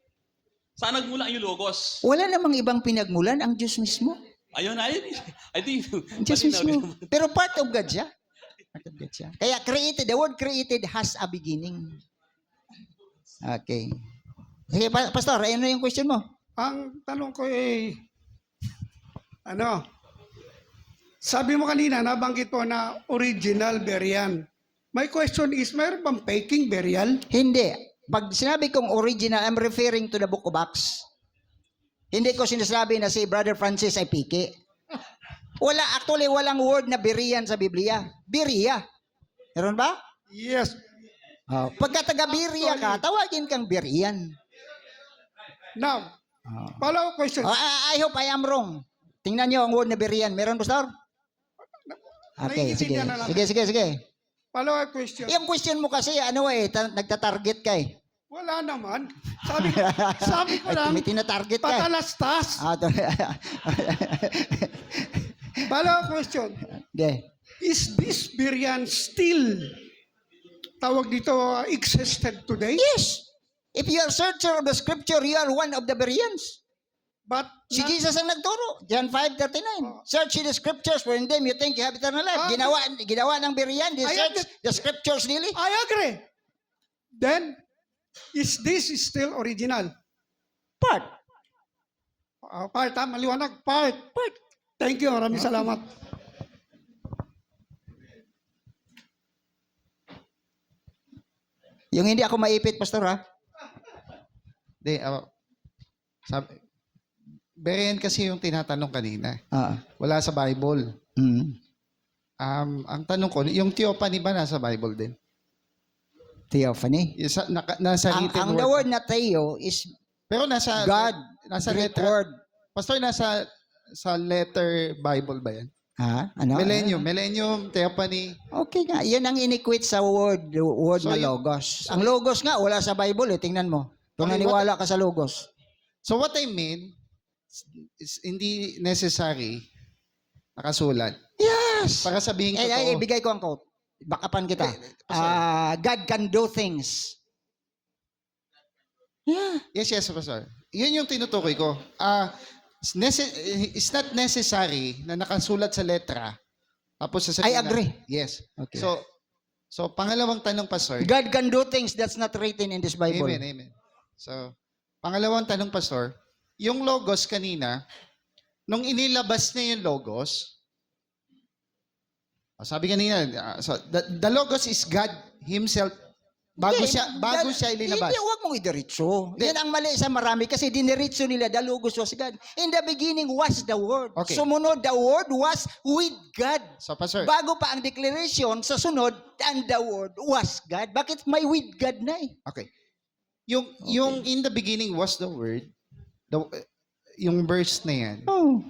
Speaker 3: Saan nagmula yung logos?
Speaker 1: Wala namang ibang pinagmulan, ang Diyos mismo.
Speaker 3: Ayun. I think,
Speaker 1: Ang Diyos mismo. Pero part of God siya. Part of God siya. Kaya the word created has a beginning. Okay. Sige, Pastor, ano yung question mo?
Speaker 4: Ang tanong ko sabi mo kanina, nabanggit po na original burial. My question is, mayroon bang faking burial?
Speaker 1: Hindi. Pag sinabi kong original, I'm referring to the Book of Acts. Hindi ko sinasabi na si Brother Francis ay piki. Walang word na Berean sa Biblia. Berea. Meron ba?
Speaker 4: Yes.
Speaker 1: Pagka taga-Berea ka, tawagin kang Berean.
Speaker 4: Now, follow question.
Speaker 1: I hope I am wrong. Tingnan niyo ang word na Berean. Meron, Pastor? Okay, sige.
Speaker 4: Naiintindihan na namin.
Speaker 1: Sige.
Speaker 4: Follow up question.
Speaker 1: Yung question mo kasi, nagtatarget ka eh.
Speaker 4: Wala naman. Sabi ko lang,
Speaker 1: May tinatarget ka eh.
Speaker 4: patalastas. Follow up question.
Speaker 1: Okay.
Speaker 4: Is this burial still, tawag dito, existed today?
Speaker 1: Yes. If you are searcher of the scripture, you are one of the Bereans.
Speaker 4: But
Speaker 1: Si Jesus ang nagturo. John 5:39. Search the scriptures, for in them you think you have eternal life. Ginawa ng Berean. They search the scriptures daily.
Speaker 4: I agree. Then, is this still original?
Speaker 1: Part.
Speaker 4: Part, maliwanag. Part. Thank you. Maraming salamat.
Speaker 1: Yung hindi ako maipit, Pastor, ha?
Speaker 5: Hindi, Berean kasi yung tinatanong kanina. Wala sa Bible. Ang tanong ko, yung theophany ba nasa Bible din?
Speaker 1: Theophany.
Speaker 5: Nasa written
Speaker 1: Ang the word na theo is
Speaker 5: Pero nasa
Speaker 1: God,
Speaker 5: nasa
Speaker 1: Greek
Speaker 5: letter.
Speaker 1: word.
Speaker 5: Pastor, sa letter Bible ba yan?
Speaker 1: Ha? Ano?
Speaker 5: Millennium, theophany.
Speaker 1: Okay nga. Yan ang iniquit sa word
Speaker 5: So,
Speaker 1: na logos. Ang logos nga, wala sa Bible eh. Tingnan mo. Kung
Speaker 5: Okay,
Speaker 1: naniwala ka sa logos.
Speaker 5: So what I mean is hindi necessary nakasulat.
Speaker 1: Yes!
Speaker 5: Para sabihin ko
Speaker 1: Ibigay ko ang quote. Bakapan kita. God can do things. Yeah.
Speaker 5: Yes, Pastor. Yun yung tinutukoy ko. It's not necessary na nakasulat sa letra. Tapos
Speaker 1: I agree.
Speaker 5: Yes.
Speaker 1: Okay.
Speaker 5: So pangalawang tanong, Pastor.
Speaker 1: God can do things that's not written in this Bible.
Speaker 5: Amen. So, pangalawang tanong, Pastor. Yung logos kanina, nung inilabas niya yung logos, sabi kanina, the logos is God Himself. Bago siya ilinabas.
Speaker 1: Hindi, huwag mong idiretso. Yan ang mali sa marami kasi diniretso nila, the logos was God. In the beginning was the Word.
Speaker 5: Okay.
Speaker 1: Sumunod, the Word was with God.
Speaker 5: So, Pastor,
Speaker 1: Bago pa ang declaration, sa sunod, and the Word was God. Bakit may with God na eh?
Speaker 5: okay. Yung in the beginning was the Word, yung verse na yan,
Speaker 1: Oh.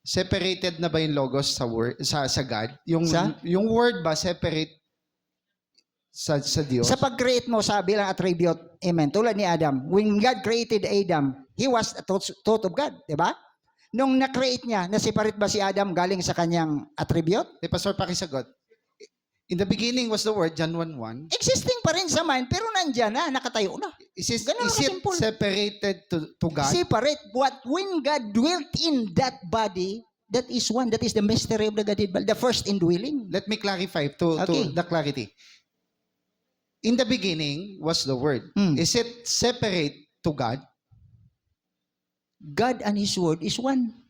Speaker 5: separated na ba yung logos sa word sa God?
Speaker 1: Sa?
Speaker 5: Yung word ba separate sa Diyos?
Speaker 1: Sa pag-create mo sa bilang attribute, amen, tulad ni Adam, when God created Adam, he was a thought of God, di ba? Nung na-create niya, na-separate ba si Adam galing sa kanyang attribute?
Speaker 5: Pastor, pakisagot. In the beginning was the word, John 1:1.
Speaker 1: Existing pa rin sa mind, pero nandyan na, nakatayo na.
Speaker 5: Is it
Speaker 1: Ganun kasimple.
Speaker 5: separated to God?
Speaker 1: Separate, but when God dwelt in that body, that is one, that is the mystery of the Godhead, the first indwelling.
Speaker 5: Let me clarify to
Speaker 1: Okay.
Speaker 5: the clarity. In the beginning was the word. Is it separate to God?
Speaker 1: God and His Word is one.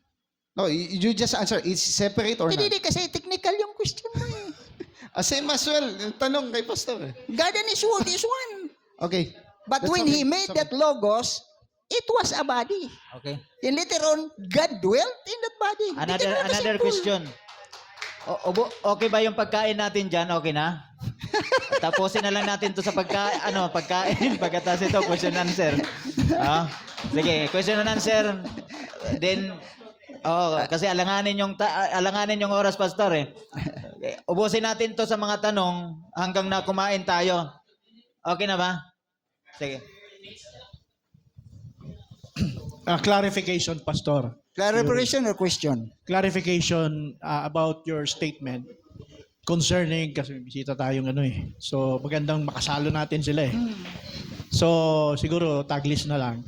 Speaker 5: No, you just answer. Is separate or not?
Speaker 1: Hindi kasi technical yung question mo eh.
Speaker 5: Same as well. Yung tanong kay Pastor.
Speaker 1: God and His Word is one.
Speaker 5: Okay.
Speaker 1: But
Speaker 5: That's
Speaker 1: when
Speaker 5: okay.
Speaker 1: He made
Speaker 5: That's
Speaker 1: that logos, it was a body.
Speaker 2: Okay.
Speaker 1: And later on, God dwelt in that body.
Speaker 2: Another question. Okay ba yung pagkain natin dyan? Okay na? Tapusin na lang natin to sa pagkain. Pagkatapos ito, question and answer. Sige, question and answer. Then, kasi alanganin yung oras, Pastor eh. Ubusin natin to sa mga tanong hanggang na kumain tayo. Okay na ba? Sige.
Speaker 6: Clarification, Pastor.
Speaker 1: Clarification or question?
Speaker 6: Clarification about your statement. concerning, kasi bisita tayong ano eh. So, magandang makasalo natin sila eh. So, siguro taglis na lang.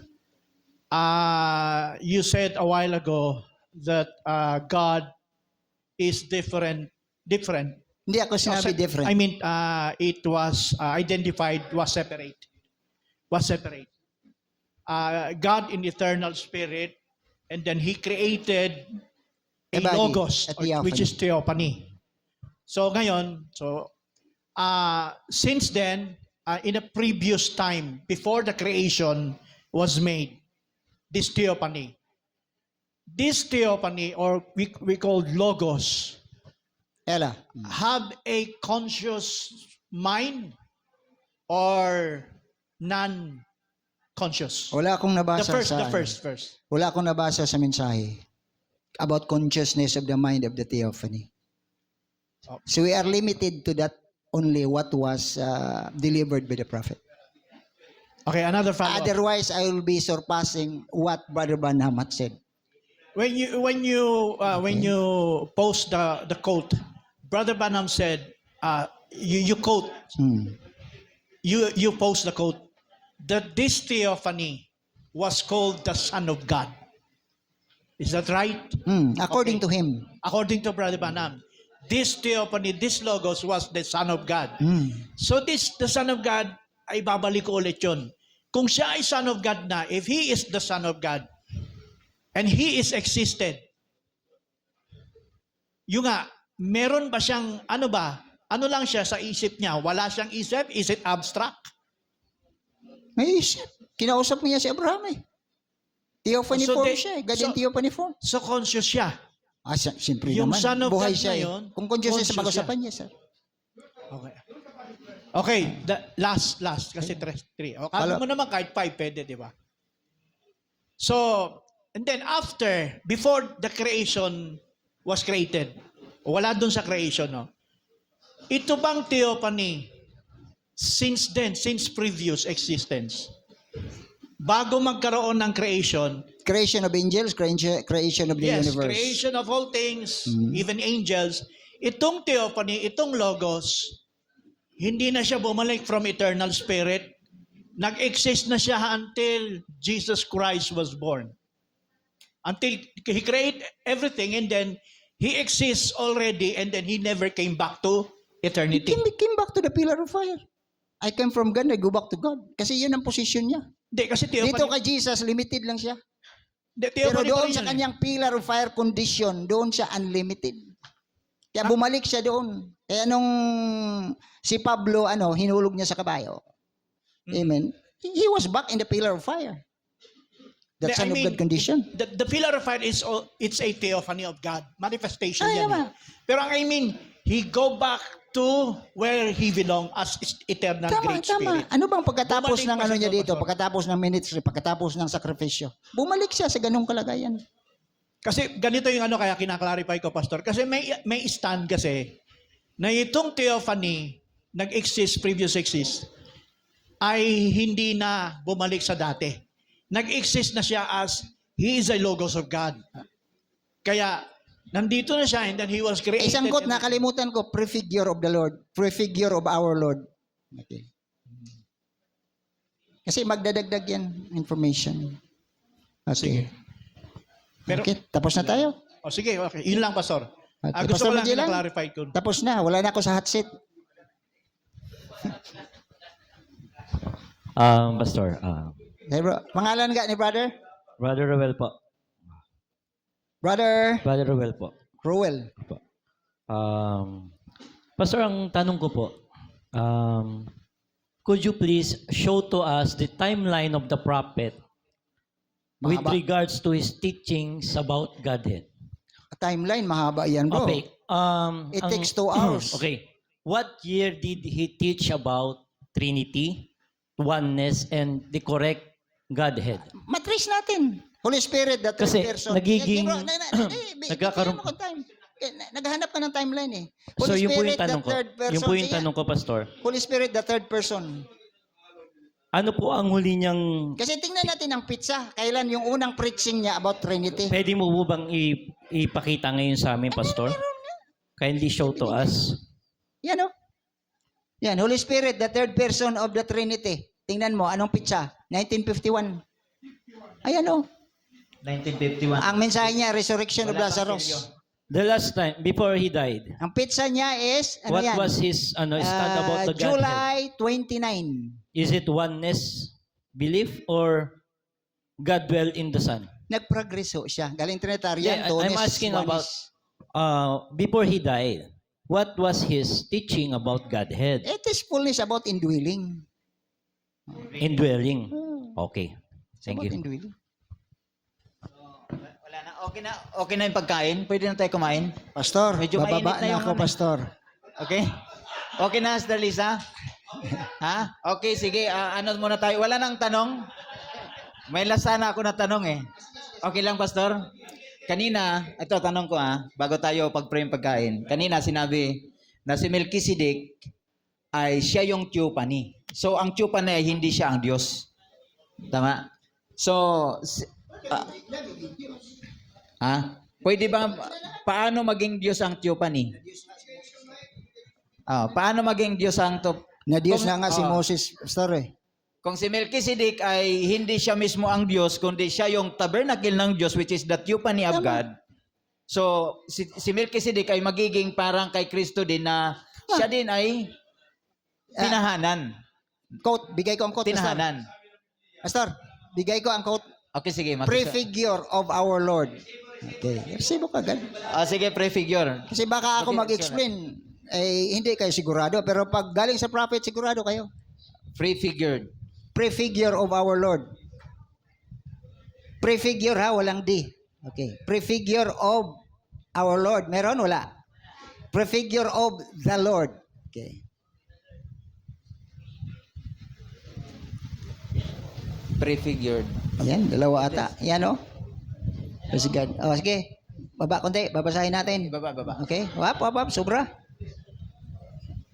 Speaker 6: You said a while ago that God is different.
Speaker 1: Hindi ako sinabi different.
Speaker 6: I mean, it was identified, was separate. God in eternal spirit, and then He created a
Speaker 1: body,
Speaker 6: logos,
Speaker 1: a theophany.
Speaker 6: which is theophany. So ngayon, since then, in a previous time, before the creation was made, this theophany, or we call logos,
Speaker 1: Ella.
Speaker 6: have a conscious mind or non-conscious?
Speaker 1: Wala akong nabasa
Speaker 6: The
Speaker 1: sa
Speaker 6: first verse.
Speaker 1: Wala akong nabasa sa mensahe about consciousness of the mind of the theophany.
Speaker 6: Oh.
Speaker 1: So we are limited to that only what was delivered by the prophet.
Speaker 6: Okay, another follow-up.
Speaker 1: Otherwise, I will be surpassing what Brother Branham had said.
Speaker 6: When you post the quote, Brother Branham said, you quote, you post the quote that this theophany was called the Son of God. Is that right?
Speaker 1: According to him.
Speaker 6: According to Brother Branham, this theophany, this logos was the Son of God. So the Son of God, ay babalik ko ulit yun. Kung siya ay Son of God na, if He is the Son of God, and He is existed, yung nga, meron ba siyang, ano lang siya sa isip niya? Wala siyang isip? Is it abstract?
Speaker 1: May isip. Kinausap niya si Abraham eh. Theophany form siya eh. God in theophany form.
Speaker 6: So conscious siya.
Speaker 1: Siyempre
Speaker 6: Yung
Speaker 1: naman.
Speaker 6: Son of
Speaker 1: Buhay
Speaker 6: God
Speaker 1: siya
Speaker 6: na
Speaker 1: eh.
Speaker 6: yun,
Speaker 1: Kung conscious siya sa
Speaker 6: conscious
Speaker 1: pag-usapan niya, sir.
Speaker 6: Okay, the last, kasi 3. O, kala mo naman kahit 5 pwede, di ba? So, and then before the creation was created, wala dun sa creation, no? Ito bang theophany, since previous existence, bago magkaroon ng creation,
Speaker 1: Creation of angels, creation of the
Speaker 6: yes,
Speaker 1: universe.
Speaker 6: creation of all things, even angels, itong theophany, itong logos, hindi na siya bumalik from eternal spirit. Nag-exist na siya until Jesus Christ was born. Until He created everything, and then He exists already, and then He never came back to eternity.
Speaker 1: He came back to the pillar of fire. I came from God, I go back to God. Kasi yun ang position niya.
Speaker 6: Hindi, kasi
Speaker 1: Dito
Speaker 6: theophany,
Speaker 1: kay Jesus, limited lang siya.
Speaker 6: Pero
Speaker 1: Pero doon sa kanyang pillar of fire condition, doon siya unlimited. Kaya bumalik siya doon. Kaya nung si Pablo, hinulog niya sa kabayo. Amen. He was back in the pillar of fire. That Son of God condition.
Speaker 6: The pillar of fire it's a theophany of God. Manifestation
Speaker 1: Ay,
Speaker 6: yan.
Speaker 1: naman.
Speaker 6: Pero ang He go back to where He belong as eternal great spirit.
Speaker 1: Ano bang pagkatapos
Speaker 6: Bumalik
Speaker 1: ng
Speaker 6: pa siya
Speaker 1: niya
Speaker 6: doon,
Speaker 1: dito,
Speaker 6: Pastor.
Speaker 1: pagkatapos ng ministry, pagkatapos ng sakripisyo, bumalik siya sa ganung kalagayan.
Speaker 6: Kasi ganito yung kaya kinaklarify ko, Pastor. Kasi may stand kasi na itong theophany previous exist, ay hindi na bumalik sa dati. Nag-exist na siya as He is a logos of God. Kaya nandito na siya, and then He was created.
Speaker 1: Isang quote, nakalimutan ko, prefigure of the Lord, prefigure of our Lord. Okay. Kasi magdadagdag yan information.
Speaker 6: Sige. Pero,
Speaker 1: Okay, tapos na tayo.
Speaker 6: sige, okay. Yun lang, Pastor.
Speaker 1: Okay,
Speaker 6: Gusto
Speaker 1: Pastor
Speaker 6: ko lang
Speaker 1: Magellan?
Speaker 6: na-clarify ko.
Speaker 1: Tapos na, wala na ako sa hot seat.
Speaker 7: Pastor,
Speaker 1: Okay, bro. Pangalan nga ni brother?
Speaker 7: Brother Ruel po.
Speaker 1: Brother
Speaker 7: Brother Ruel po.
Speaker 1: Ruel.
Speaker 7: Po. Pastor, ang tanong ko po, could you please show to us the timeline of the prophet with
Speaker 1: Mahaba.
Speaker 7: regards to his teachings about Godhead?
Speaker 1: Timeline, mahaba yan, bro.
Speaker 7: Okay.
Speaker 1: It takes 2 hours.
Speaker 7: Okay. What year did he teach about Trinity, oneness, and the correct Godhead?
Speaker 1: Matrace natin. Holy Spirit, the third
Speaker 7: Kasi
Speaker 1: person.
Speaker 7: nagiging-
Speaker 1: nagkakaroon ko time. Naghahanap ka ng timeline eh. Holy
Speaker 7: So yun po yung
Speaker 1: Spirit,
Speaker 7: tanong
Speaker 1: the
Speaker 7: ko.
Speaker 1: third person.
Speaker 7: Yun po yung
Speaker 1: Sige.
Speaker 7: tanong ko, Pastor.
Speaker 1: Holy Spirit, the third person.
Speaker 7: Ano po ang huli niyang...
Speaker 1: Kasi tingnan natin ang pizza. Kailan yung unang preaching niya about Trinity?
Speaker 7: Pwede mo po bang ipakita ngayon sa amin, Pastor? Kindly show to us.
Speaker 1: Yan o. Yan, Holy Spirit, the third person of the Trinity. Tingnan mo, anong pitsa? 1951. Ayan o.
Speaker 2: 1951.
Speaker 1: Ang mensahe niya, resurrection of
Speaker 2: Wala pang
Speaker 1: Lazarus.
Speaker 2: seryo.
Speaker 7: The last time, before he died,
Speaker 1: Ang pitsa niya is, ano
Speaker 7: what
Speaker 1: yan?
Speaker 7: was his stand about the Godhead?
Speaker 1: July 29.
Speaker 7: Is it oneness belief or God dwell in the Son?
Speaker 1: Nagprogreso siya. Galing Trinitarian,
Speaker 7: Yeah, I'm
Speaker 1: Tones,
Speaker 7: asking about
Speaker 1: Oneness.
Speaker 7: before he died, what was his teaching about Godhead?
Speaker 1: It is fullness about indwelling.
Speaker 7: Indwelling. Okay.
Speaker 1: It's
Speaker 7: Thank
Speaker 1: about
Speaker 7: you.
Speaker 1: indwelling.
Speaker 2: Wala na. Okay na yung pagkain. Pwede na tayo kumain.
Speaker 1: Pastor,
Speaker 2: Medyo
Speaker 1: bababa
Speaker 2: mainit na
Speaker 1: na
Speaker 2: yung
Speaker 1: ako,
Speaker 2: ano eh.
Speaker 1: Pastor.
Speaker 2: Okay? Okay na, Sister Lisa? Ha? Okay, sige. Ano muna tayo? Wala nang tanong? May lasa na ako na tanong eh. Okay lang, Pastor? Kanina, ito tanong ko bago tayo pag-pray yung pagkain. Kanina sinabi na si Melchizedek ay siya yung Theophany. So, ang Theophany ay hindi siya ang Diyos. Tama? So, pwede ba, paano maging Diyos ang Theophany? Paano maging Diyos ang
Speaker 1: Na Diyos
Speaker 2: Kung-
Speaker 1: na nga si
Speaker 2: oh.
Speaker 1: Moses, Pastor eh.
Speaker 2: Kung si Melchizedek ay hindi siya mismo ang Diyos, kundi siya yung tabernacle ng Diyos, which is the Theophany of God. So, si Melchizedek ay magiging parang kay Kristo din na siya din ay tinahanan.
Speaker 1: Quote, bigay ko ang quote, Pastor.
Speaker 2: Tinahanan.
Speaker 1: Pastor, bigay ko ang quote.
Speaker 2: Okay, sige.
Speaker 1: Prefigure of our Lord. Okay, receive ko agad.
Speaker 2: Sige, prefigure.
Speaker 1: Kasi baka ako
Speaker 2: Okay,
Speaker 1: mag-explain, hindi kayo sigurado. Pero pag galing sa prophet, sigurado kayo.
Speaker 2: Prefigured.
Speaker 1: Prefigure of our Lord. Prefigure ha, walang D. Okay. Prefigure of our Lord. Meron? Wala. Prefigure of the Lord. Okay.
Speaker 2: Prefigured.
Speaker 1: Ayan, dalawa ata. Yan o. Praise God. O, sige. Baba konti. Babasahin natin.
Speaker 2: Baba.
Speaker 1: Okay? Wap. Sobra.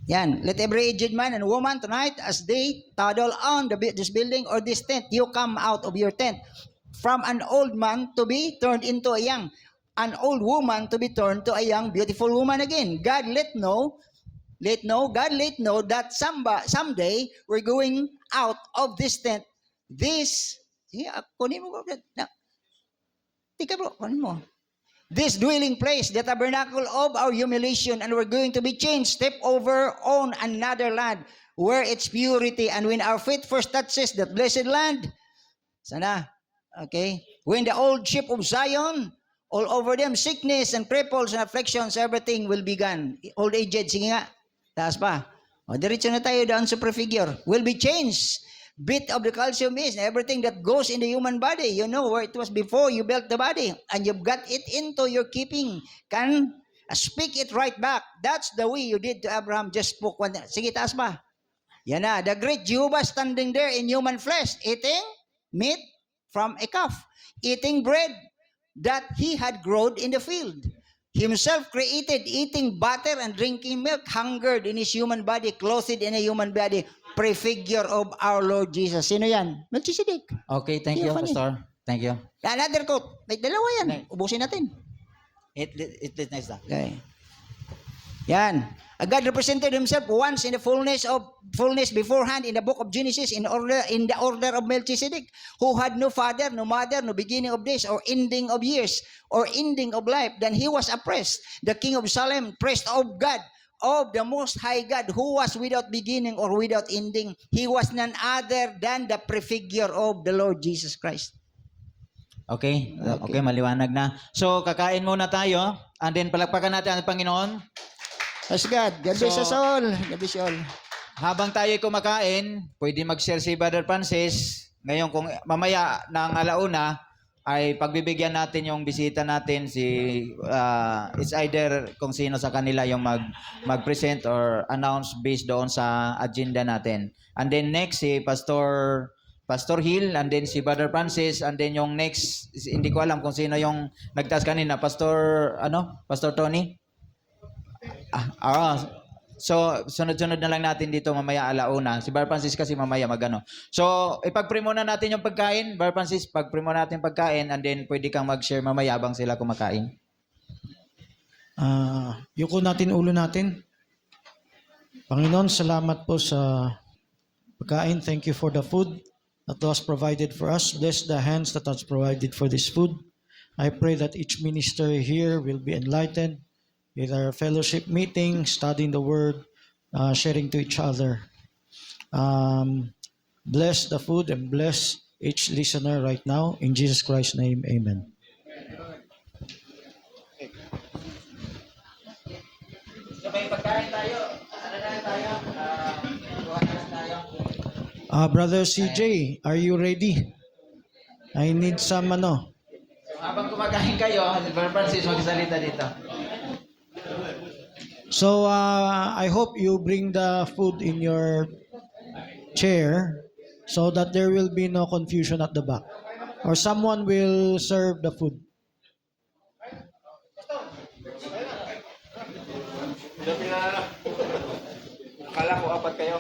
Speaker 1: Yan. Let every aged man and woman tonight, as they toddle on this building or this tent, you come out of your tent. From an old man to be turned into a young. An old woman to be turned to a young, beautiful woman again. God let know that someday we're going out of this tent. Kunin mo. Tika bro, kunin mo. This dwelling place, the tabernacle of our humiliation, and we're going to be changed, step over on another land where it's purity. And when our feet first touches that blessed land, sana, okay, when the old ship of Zion, all over them, sickness and cripples and afflictions, everything will be gone. Old aged, sige nga, taas pa. O, diretso na tayo down sa prefigure. Will be changed. Bit of the calcium is everything that goes in the human body. You know where it was before you built the body, and you've got it into your keeping. Can speak it right back. That's the way you did to Abraham. Just spoke one. Sige, taas pa. Yan na. The great Jehovah standing there in human flesh, eating meat from a calf, eating bread that he had grown in the field. Himself created, eating butter and drinking milk, hungered in his human body, clothed in a human body, prefigure of our Lord Jesus. Sino yan? Melchizedek.
Speaker 2: Okay, thank you,
Speaker 1: Theophany.
Speaker 2: Pastor. Thank you.
Speaker 1: Another quote. May dalawa yan. Ubusin natin.
Speaker 2: It nice na.
Speaker 1: Okay. Yan. God represented himself once in the fullness beforehand in the book of Genesis in the order of Melchizedek, who had no father, no mother, no beginning of days or ending of years or ending of life. Then he was oppressed, the king of Salem, priest of God, of the most high God, who was without beginning or without ending. He was none other than the prefigure of the Lord Jesus Christ.
Speaker 2: Okay, maliwanag na. So, kakain muna tayo, and then palakpakan natin ang Panginoon.
Speaker 1: Praise God. God bless us all. God bless you all.
Speaker 2: Habang tayo kumakain, pwede mag-share si Brother Francis. Ngayon, kung mamaya ng alauna, ay pagbibigyan natin yung bisita natin it's either kung sino sa kanila yung mag-present or announce based doon sa agenda natin. And then next, si Pastor Hill, and then si Brother Francis, and then yung next, hindi ko alam kung sino yung nagtaas kanina, Pastor Tony? So, sunod-sunod na lang natin dito mamaya alauna. Si Bar Francis kasi mamaya magano. So, ipag-pray muna natin yung pagkain. Bar Francis, pag-pray muna natin yung pagkain, and then pwede kang mag-share mamaya habang sila kumakain.
Speaker 6: Yuko natin ulo natin. Panginoon, salamat po sa pagkain. Thank you for the food that was provided for us. Bless the hands that has provided for this food. I pray that each minister here will be enlightened with our fellowship meeting, studying the word, sharing to each other. Bless the food and bless each listener right now. In Jesus Christ's name, amen. Brother CJ, are you ready? I need some
Speaker 2: Habang kumakain kayo, Brother Francis, magsalita dito.
Speaker 6: So, I hope you bring the food in your chair so that there will be no confusion at the back. Or someone will serve the food.
Speaker 2: Akala ko apat kayo.